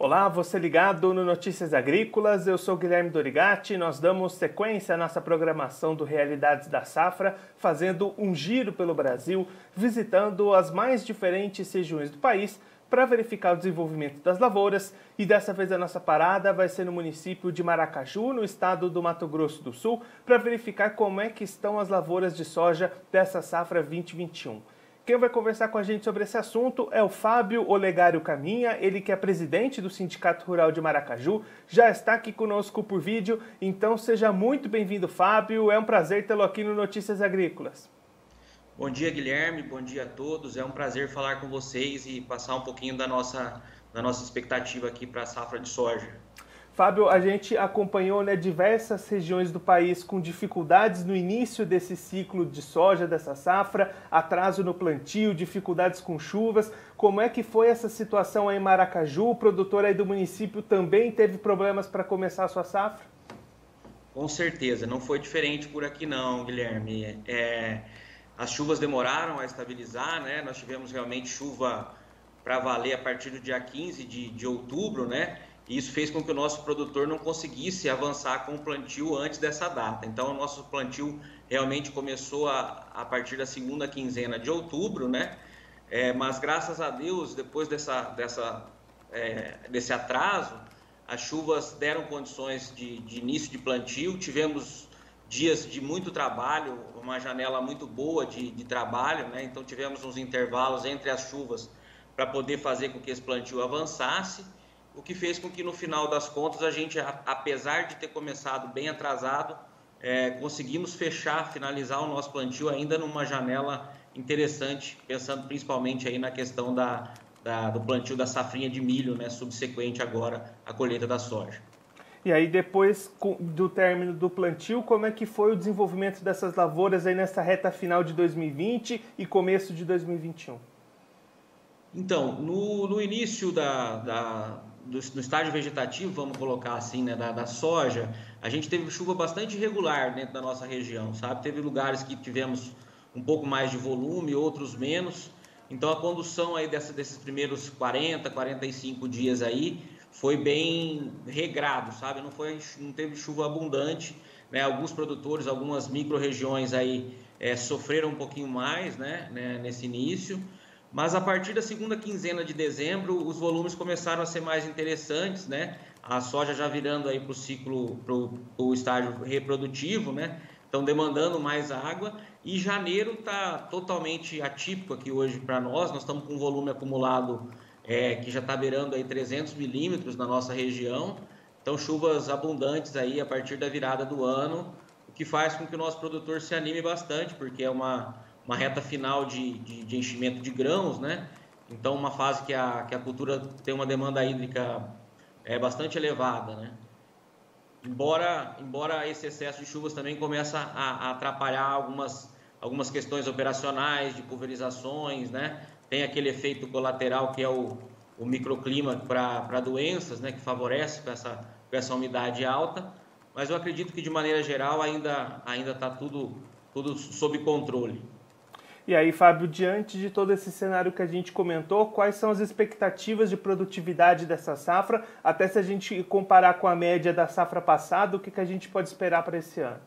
Olá, você ligado no Notícias Agrícolas, eu sou Guilherme Dorigatti, nós damos sequência à nossa programação do Realidades da Safra, fazendo um giro pelo Brasil, visitando as mais diferentes regiões do país para verificar o desenvolvimento das lavouras, e dessa vez a nossa parada vai ser no município de Maracaju, no estado do Mato Grosso do Sul, para verificar como é que estão as lavouras de soja dessa safra 2021. Quem vai conversar com a gente sobre esse assunto é o Fábio Olegário Caminha, ele que é presidente do Sindicato Rural de Maracaju, já está aqui conosco por vídeo, então seja muito bem-vindo, Fábio, é um prazer tê-lo aqui no Notícias Agrícolas. Bom dia, Guilherme, bom dia a todos, é um prazer falar com vocês e passar um pouquinho da nossa expectativa aqui para a safra de soja. Fábio, a gente acompanhou diversas regiões do país com dificuldades no início desse ciclo de soja, dessa safra, atraso no plantio, dificuldades com chuvas. Como é que foi essa situação aí em Maracaju? O produtor aí do município também teve problemas para começar a sua safra? Com certeza, não foi diferente por aqui não, Guilherme. As chuvas demoraram a estabilizar, né? Nós tivemos realmente chuva para valer a partir do dia 15 de outubro, né? E isso fez com que o nosso produtor não conseguisse avançar com o plantio antes dessa data. Então, o nosso plantio realmente começou a partir da segunda quinzena de outubro, né? Mas, graças a Deus, depois desse atraso, as chuvas deram condições de início de plantio. Tivemos dias de muito trabalho, uma janela muito boa de trabalho, né? Então, tivemos uns intervalos entre as chuvas para poder fazer com que esse plantio avançasse. O que fez com que, no final das contas, a gente, apesar de ter começado bem atrasado, conseguimos finalizar o nosso plantio ainda numa janela interessante, pensando principalmente aí na questão do plantio da safrinha de milho, né, subsequente agora à colheita da soja. E aí, depois do término do plantio, como é que foi o desenvolvimento dessas lavouras aí nessa reta final de 2020 e começo de 2021? Então, no início do estágio vegetativo, vamos colocar assim, né, da soja, a gente teve chuva bastante irregular dentro da nossa região, sabe? Teve lugares que tivemos um pouco mais de volume, outros menos. Então, a condução aí desses primeiros 40, 45 dias aí foi bem regrado, sabe? Não teve chuva abundante, né? Alguns produtores, algumas micro-regiões aí sofreram um pouquinho mais, né, nesse início. Mas a partir da segunda quinzena de dezembro, os volumes começaram a ser mais interessantes, né? A soja já virando aí para o ciclo, para o estágio reprodutivo, né? Estão demandando mais água. E janeiro está totalmente atípico aqui hoje para nós. Nós estamos com um volume acumulado que já está beirando aí 300 milímetros na nossa região. Então, chuvas abundantes aí a partir da virada do ano, o que faz com que o nosso produtor se anime bastante, porque é uma reta final de enchimento de grãos, né? Então, uma fase que a cultura tem uma demanda hídrica bastante elevada, né? Embora esse excesso de chuvas também comece a atrapalhar algumas questões operacionais, de pulverizações, né? Tem aquele efeito colateral que é o microclima para doenças, né? Que favorece com essa umidade alta, mas eu acredito que de maneira geral ainda está tudo sob controle. E aí, Fábio, diante de todo esse cenário que a gente comentou, quais são as expectativas de produtividade dessa safra? Até se a gente comparar com a média da safra passada, o que a gente pode esperar para esse ano?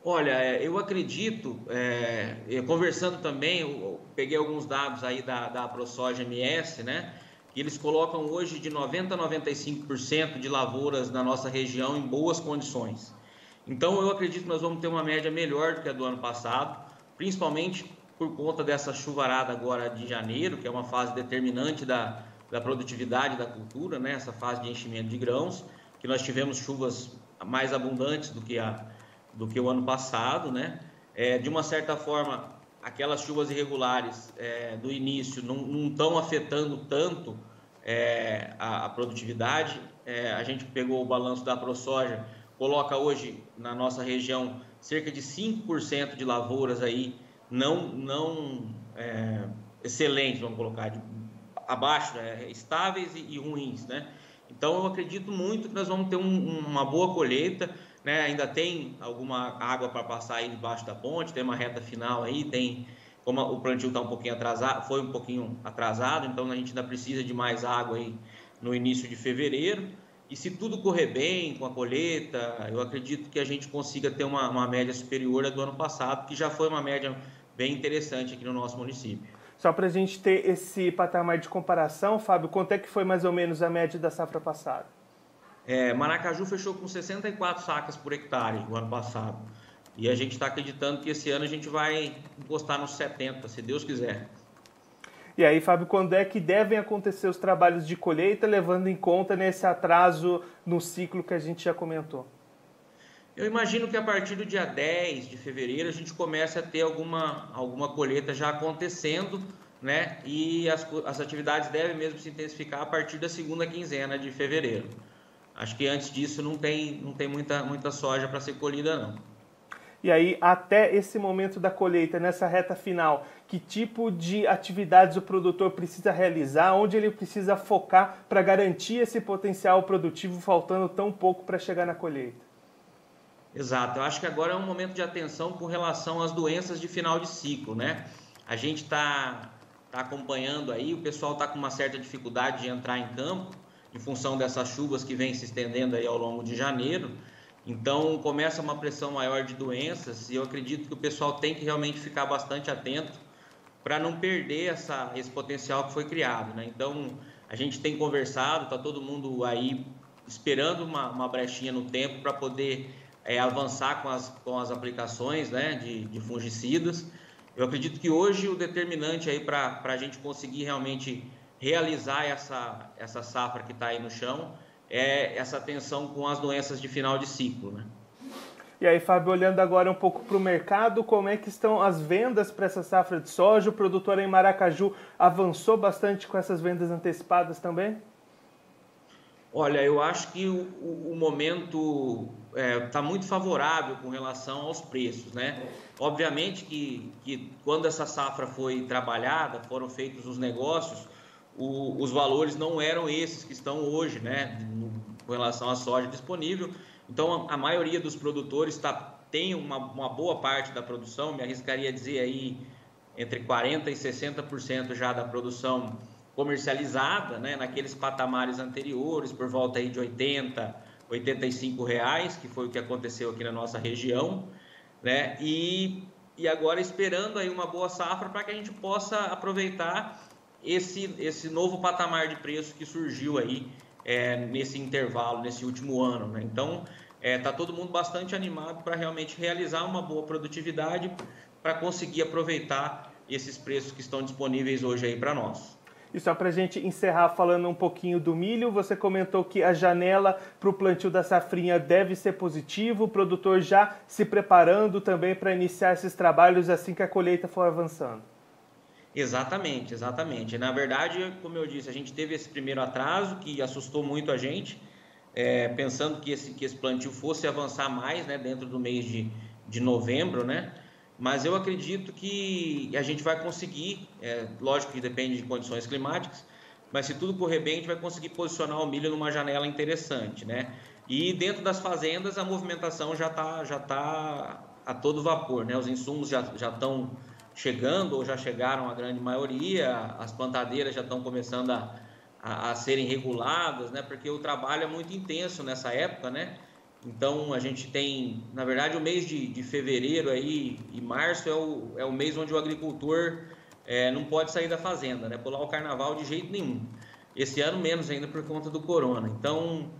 Olha, eu acredito, conversando também, eu peguei alguns dados aí da ProSoja MS, né? Que eles colocam hoje de 90% a 95% de lavouras na nossa região em boas condições. Então, eu acredito que nós vamos ter uma média melhor do que a do ano passado, principalmente por conta dessa chuvarada agora de janeiro, que é uma fase determinante da produtividade da cultura, né? Essa fase de enchimento de grãos, que nós tivemos chuvas mais abundantes do que o ano passado, né? De uma certa forma, aquelas chuvas irregulares do início não estão afetando tanto a produtividade. A gente pegou o balanço da ProSoja, coloca hoje na nossa região cerca de 5% de lavouras aí não excelentes, vamos colocar, abaixo, estáveis e ruins, né? Então, eu acredito muito que nós vamos ter uma boa colheita, né? Ainda tem alguma água para passar aí debaixo da ponte, tem uma reta final aí, como o plantio está um pouquinho atrasado, foi um pouquinho atrasado, então a gente ainda precisa de mais água aí no início de fevereiro. E se tudo correr bem com a colheita, eu acredito que a gente consiga ter uma média superior à do ano passado, que já foi uma média bem interessante aqui no nosso município. Só para a gente ter esse patamar de comparação, Fábio, quanto é que foi mais ou menos a média da safra passada? Maracaju fechou com 64 sacas por hectare no ano passado. E a gente está acreditando que esse ano a gente vai encostar nos 70, se Deus quiser. E aí, Fábio, quando é que devem acontecer os trabalhos de colheita, levando em conta nesse atraso no ciclo que a gente já comentou? Eu imagino que a partir do dia 10 de fevereiro a gente comece a ter alguma colheita já acontecendo, né? E as atividades devem mesmo se intensificar a partir da segunda quinzena de fevereiro. Acho que antes disso não tem muita soja para ser colhida, não. E aí, até esse momento da colheita, nessa reta final, que tipo de atividades o produtor precisa realizar, onde ele precisa focar para garantir esse potencial produtivo, faltando tão pouco para chegar na colheita? Exato, eu acho que agora é um momento de atenção com relação às doenças de final de ciclo, né? A gente está acompanhando aí, o pessoal está com uma certa dificuldade de entrar em campo, em função dessas chuvas que vêm se estendendo aí ao longo de janeiro. Então começa uma pressão maior de doenças e eu acredito que o pessoal tem que realmente ficar bastante atento para não perder esse potencial que foi criado, né? Então a gente tem conversado, está todo mundo aí esperando uma brechinha no tempo para poder avançar com as aplicações, né, de fungicidas. Eu acredito que hoje o determinante aí para a gente conseguir realmente realizar essa safra que está aí no chão é essa atenção com as doenças de final de ciclo, né? E aí, Fábio, olhando agora um pouco para o mercado, como é que estão as vendas para essa safra de soja? O produtor em Maracaju avançou bastante com essas vendas antecipadas também? Olha, eu acho que o momento está muito favorável com relação aos preços, né? Obviamente que quando essa safra foi trabalhada, foram feitos os negócios, os valores não eram esses que estão hoje, né, com relação à soja disponível. Então, a maioria dos produtores tem uma boa parte da produção, me arriscaria a dizer aí entre 40% e 60% já da produção comercializada, né, naqueles patamares anteriores, por volta aí de R$ 85 reais, que foi o que aconteceu aqui na nossa região, né, e agora esperando aí uma boa safra para que a gente possa aproveitar esse novo patamar de preço que surgiu aí nesse intervalo, nesse último ano, né? Então, está todo mundo bastante animado para realmente realizar uma boa produtividade para conseguir aproveitar esses preços que estão disponíveis hoje aí para nós. E só para a gente encerrar falando um pouquinho do milho, você comentou que a janela para o plantio da safrinha deve ser positivo, o produtor já se preparando também para iniciar esses trabalhos assim que a colheita for avançando. Exatamente, exatamente. Na verdade, como eu disse, a gente teve esse primeiro atraso que assustou muito a gente, pensando que esse plantio fosse avançar mais, né, dentro do mês de novembro, né? Mas eu acredito que a gente vai conseguir, lógico que depende de condições climáticas, mas se tudo correr bem, a gente vai conseguir posicionar o milho numa janela interessante, né? E dentro das fazendas, a movimentação já tá a todo vapor, né? Os insumos já estão chegando ou já chegaram a grande maioria, as plantadeiras já estão começando a serem reguladas, né? Porque o trabalho é muito intenso nessa época, né? Então a gente tem, na verdade, o mês de fevereiro aí e março é o mês onde o agricultor não pode sair da fazenda, né? Pular o carnaval de jeito nenhum. Esse ano menos ainda por conta do corona. Então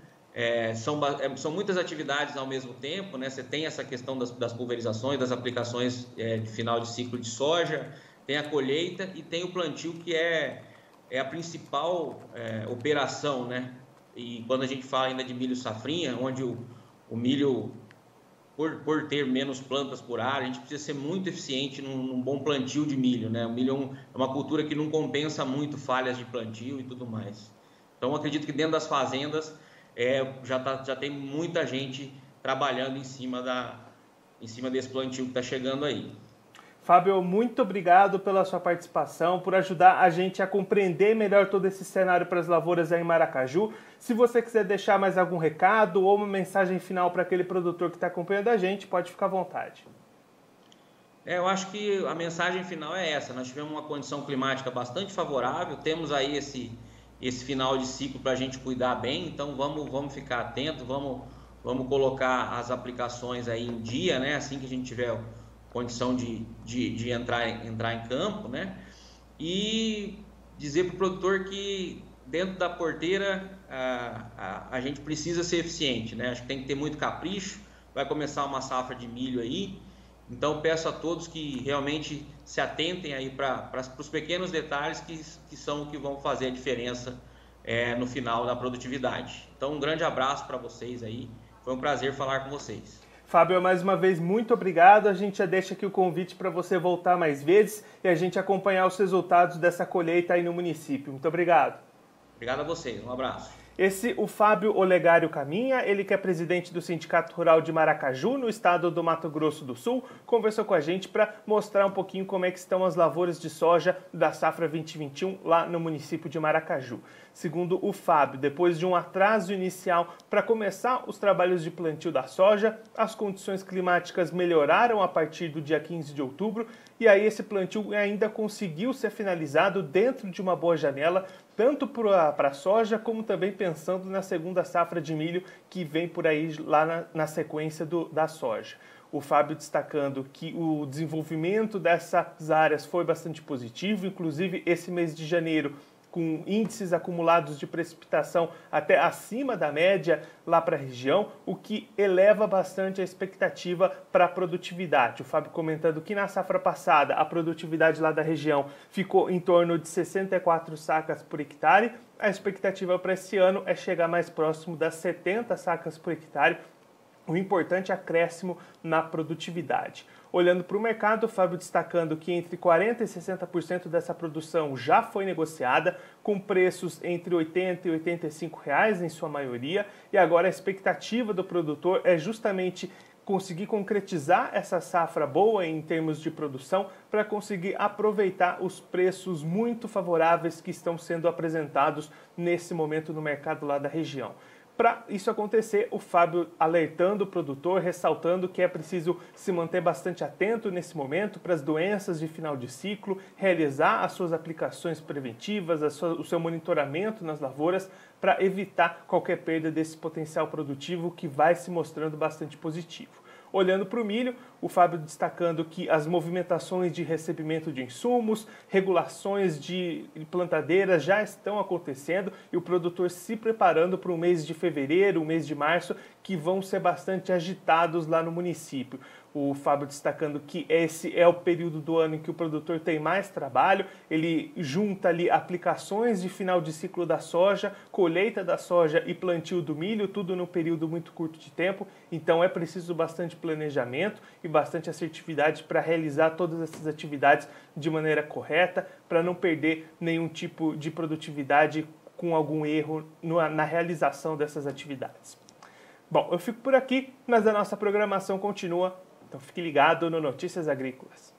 são muitas atividades ao mesmo tempo, né? Você tem essa questão das pulverizações, das aplicações de final de ciclo de soja, tem a colheita e tem o plantio que é a principal operação, né? E quando a gente fala ainda de milho safrinha, onde o milho, por ter menos plantas por área, a gente precisa ser muito eficiente num bom plantio de milho, né? O milho é uma cultura que não compensa muito falhas de plantio e tudo mais. Então, acredito que dentro das fazendas já tem muita gente trabalhando em cima desse plantio que está chegando aí. Fábio, muito obrigado pela sua participação, por ajudar a gente a compreender melhor todo esse cenário para as lavouras aí em Maracaju. Se você quiser deixar mais algum recado ou uma mensagem final para aquele produtor que está acompanhando a gente, pode ficar à vontade. Eu acho que a mensagem final é essa. Nós tivemos uma condição climática bastante favorável, temos aí esse esse final de ciclo para a gente cuidar bem, então vamos ficar atento, vamos colocar as aplicações aí em dia, né? Assim que a gente tiver condição de entrar em campo, né? E dizer para o produtor que dentro da porteira a gente precisa ser eficiente, né? Acho que tem que ter muito capricho, vai começar uma safra de milho aí, então peço a todos que realmente se atentem aí para os pequenos detalhes que são o que vão fazer a diferença no final da produtividade. Então um grande abraço para vocês aí, foi um prazer falar com vocês. Fábio, mais uma vez, muito obrigado. A gente já deixa aqui o convite para você voltar mais vezes e a gente acompanhar os resultados dessa colheita aí no município. Muito obrigado. Obrigado a vocês, um abraço. O Fábio Olegário Caminha, ele que é presidente do Sindicato Rural de Maracaju, no estado do Mato Grosso do Sul, conversou com a gente para mostrar um pouquinho como é que estão as lavouras de soja da safra 2021 lá no município de Maracaju. Segundo o Fábio, depois de um atraso inicial para começar os trabalhos de plantio da soja, as condições climáticas melhoraram a partir do dia 15 de outubro e aí esse plantio ainda conseguiu ser finalizado dentro de uma boa janela, tanto para a soja como também pensando na segunda safra de milho que vem por aí lá na sequência da soja. O Fábio destacando que o desenvolvimento dessas áreas foi bastante positivo, inclusive esse mês de janeiro, com índices acumulados de precipitação até acima da média lá para a região, o que eleva bastante a expectativa para a produtividade. O Fábio comentando que na safra passada a produtividade lá da região ficou em torno de 64 sacas por hectare, a expectativa para esse ano é chegar mais próximo das 70 sacas por hectare, um importante acréscimo na produtividade. Olhando para o mercado, o Fábio destacando que entre 40% e 60% dessa produção já foi negociada, com preços entre R$ 80 e R$ 85 reais em sua maioria, e agora a expectativa do produtor é justamente conseguir concretizar essa safra boa em termos de produção para conseguir aproveitar os preços muito favoráveis que estão sendo apresentados nesse momento no mercado lá da região. Para isso acontecer, o Fábio alertando o produtor, ressaltando que é preciso se manter bastante atento nesse momento para as doenças de final de ciclo, realizar as suas aplicações preventivas, o seu monitoramento nas lavouras para evitar qualquer perda desse potencial produtivo que vai se mostrando bastante positivo. Olhando para o milho, o Fábio destacando que as movimentações de recebimento de insumos, regulações de plantadeiras já estão acontecendo e o produtor se preparando para o mês de fevereiro, o mês de março, que vão ser bastante agitados lá no município. O Fábio destacando que esse é o período do ano em que o produtor tem mais trabalho, ele junta ali aplicações de final de ciclo da soja, colheita da soja e plantio do milho, tudo num período muito curto de tempo, então é preciso bastante planejamento e bastante assertividade para realizar todas essas atividades de maneira correta, para não perder nenhum tipo de produtividade com algum erro na realização dessas atividades. Bom, eu fico por aqui, mas a nossa programação continua. Então fique ligado no Notícias Agrícolas.